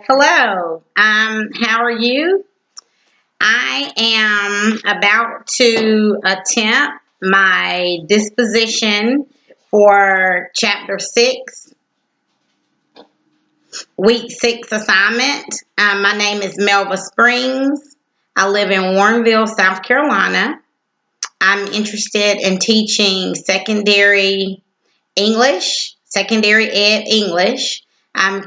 Hello, how are you? I am about to attempt my disposition for Chapter 6, Week 6 assignment. My name is Melva Springs. I live in Warrenville, South Carolina. I'm interested in teaching secondary English, secondary ed English. I'm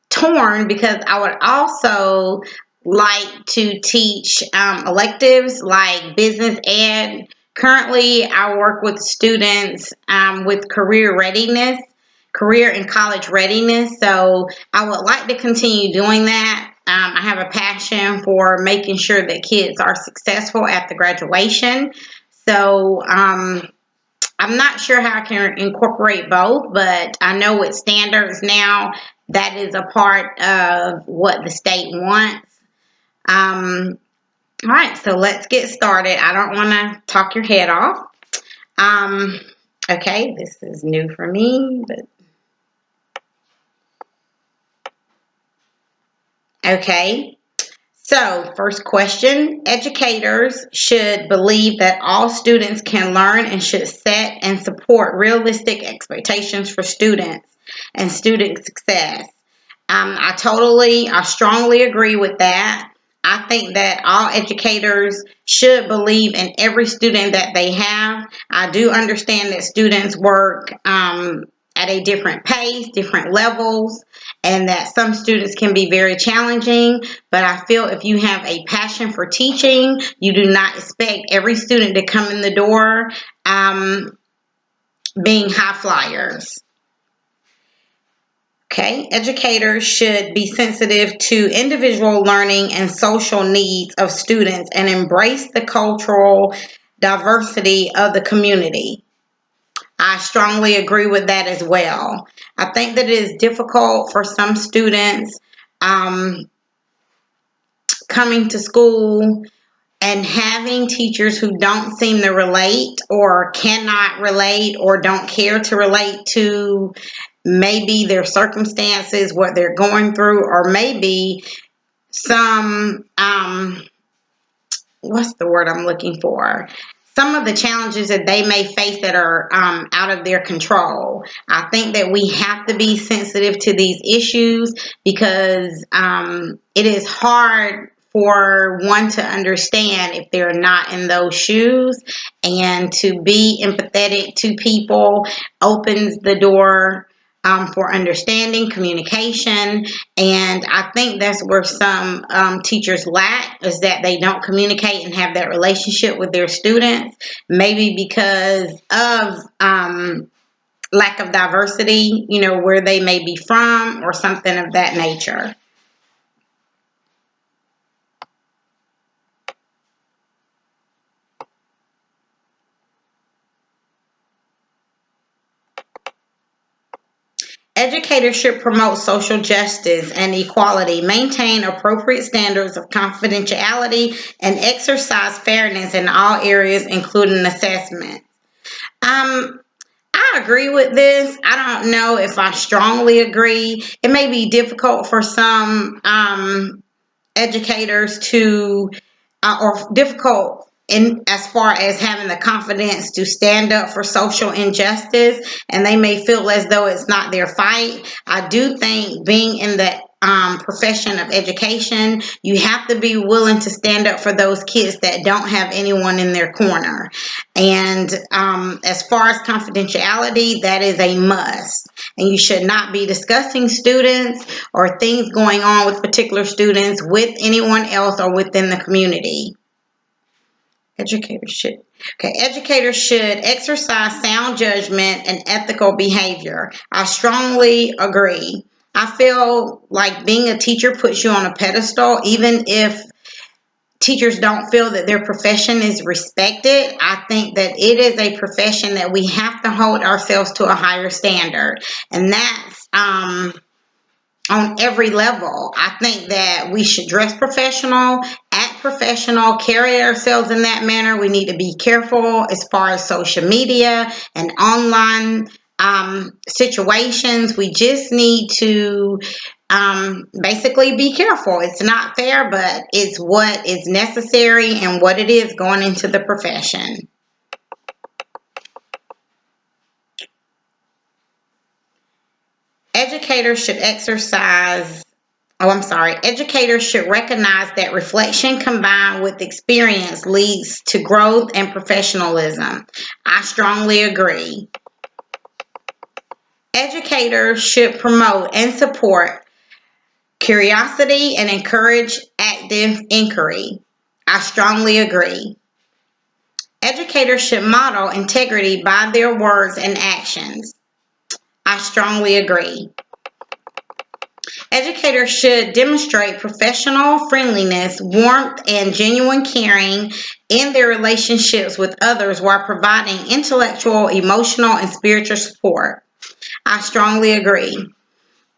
torn because I would also like to teach electives like business ed. Currently, I work with students with career and college readiness. So I would like to continue doing that. I have a passion for making sure that kids are successful at the graduation. So I'm not sure how I can incorporate both, but I know with standards now, that is a part of what the state wants. All right, so let's get started. I don't want to talk your head off. Okay, this is new for me, but okay. So, first question, educators should believe that all students can learn and should set and support realistic expectations for students and student success. I strongly agree with that. I think that all educators should believe in every student that they have. I do understand that students work at a different pace, different levels, and that some students can be very challenging. But I feel if you have a passion for teaching, you do not expect every student to come in the door being high flyers. Okay, educators should be sensitive to individual learning and social needs of students and embrace the cultural diversity of the community. I strongly agree with that as well. I think that it is difficult for some students coming to school and having teachers who don't seem to relate or cannot relate or don't care to relate to maybe their circumstances, what they're going through, or maybe some, what's the word I'm looking for? Some of the challenges that they may face that are out of their control. I think that we have to be sensitive to these issues because it is hard for one to understand if they're not in those shoes, and to be empathetic to people opens the door for understanding, communication, and I think that's where some teachers lack, is that they don't communicate and have that relationship with their students, maybe because of lack of diversity, where they may be from or something of that nature. Educators should promote social justice and equality, maintain appropriate standards of confidentiality, and exercise fairness in all areas, including assessment. I agree with this. I don't know if I strongly agree. It may be difficult for some educators to, or difficult in as far as having the confidence to stand up for social injustice, and they may feel as though it's not their fight. I do think being in the profession of education, you have to be willing to stand up for those kids that don't have anyone in their corner. And as far as confidentiality, that is a must. And you should not be discussing students or things going on with particular students with anyone else or within the community. Educators should exercise sound judgment and ethical behavior. I strongly agree. I feel like being a teacher puts you on a pedestal, even if teachers don't feel that their profession is respected. I think that it is a profession that we have to hold ourselves to a higher standard, and that's on every level. I think that we should dress professional, act professional, carry ourselves in that manner. We need to be careful as far as social media and online situations. We just need to basically be careful. It's not fair, but it's what is necessary and what it is going into the profession. Educators should educators should recognize that reflection combined with experience leads to growth and professionalism. I strongly agree. Educators should promote and support curiosity and encourage active inquiry. I strongly agree. Educators should model integrity by their words and actions. I strongly agree. Educators should demonstrate professional friendliness, warmth, and genuine caring in their relationships with others while providing intellectual, emotional, and spiritual support. I strongly agree.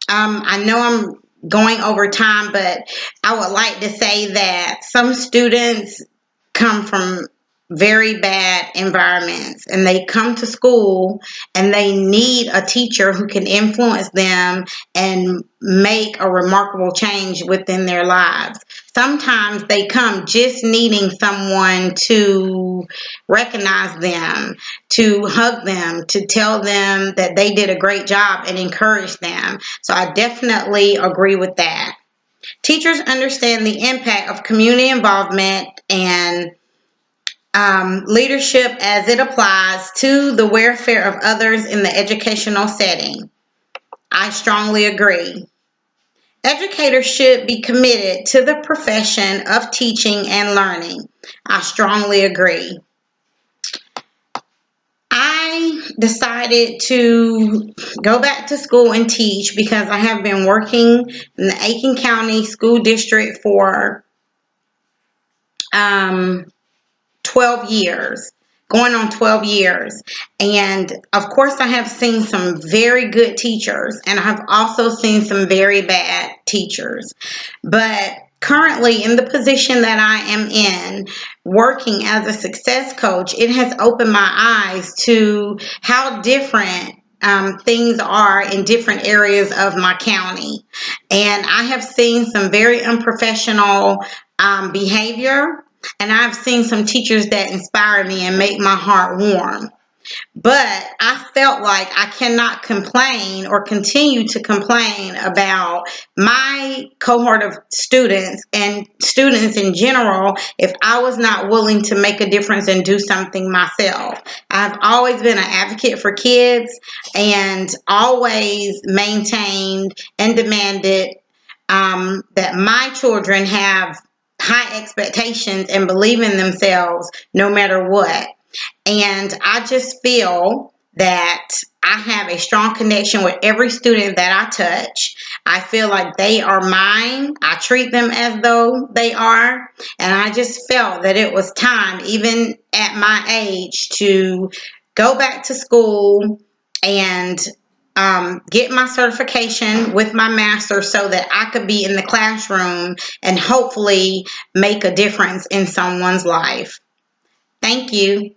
I know I'm going over time, but I would like to say that some students come from very bad environments and they come to school and they need a teacher who can influence them and make a remarkable change within their lives. Sometimes they come just needing someone to recognize them, to hug them, to tell them that they did a great job and encourage them. So I definitely agree with that. Teachers understand the impact of community involvement and leadership as it applies to the welfare of others in the educational setting. I strongly agree. Educators should be committed to the profession of teaching and learning. I strongly agree. I decided to go back to school and teach because I have been working in the Aiken County School District for 12 years, going on 12 years. And of course, I have seen some very good teachers, and I have also seen some very bad teachers. But currently, in the position that I am in, working as a success coach, it has opened my eyes to how different things are in different areas of my county. And I have seen some very unprofessional behavior, and I've seen some teachers that inspire me and make my heart warm. But I felt like I cannot complain or continue to complain about my cohort of students and students in general if I was not willing to make a difference and do something myself. I've always been an advocate for kids and always maintained and demanded that my children have high expectations and believe in themselves no matter what. And I just feel that I have a strong connection with every student that I touch. I feel like they are mine. I treat them as though they are. And I just felt that it was time, even at my age, to go back to school and get my certification with my master's so that I could be in the classroom and hopefully make a difference in someone's life. Thank you.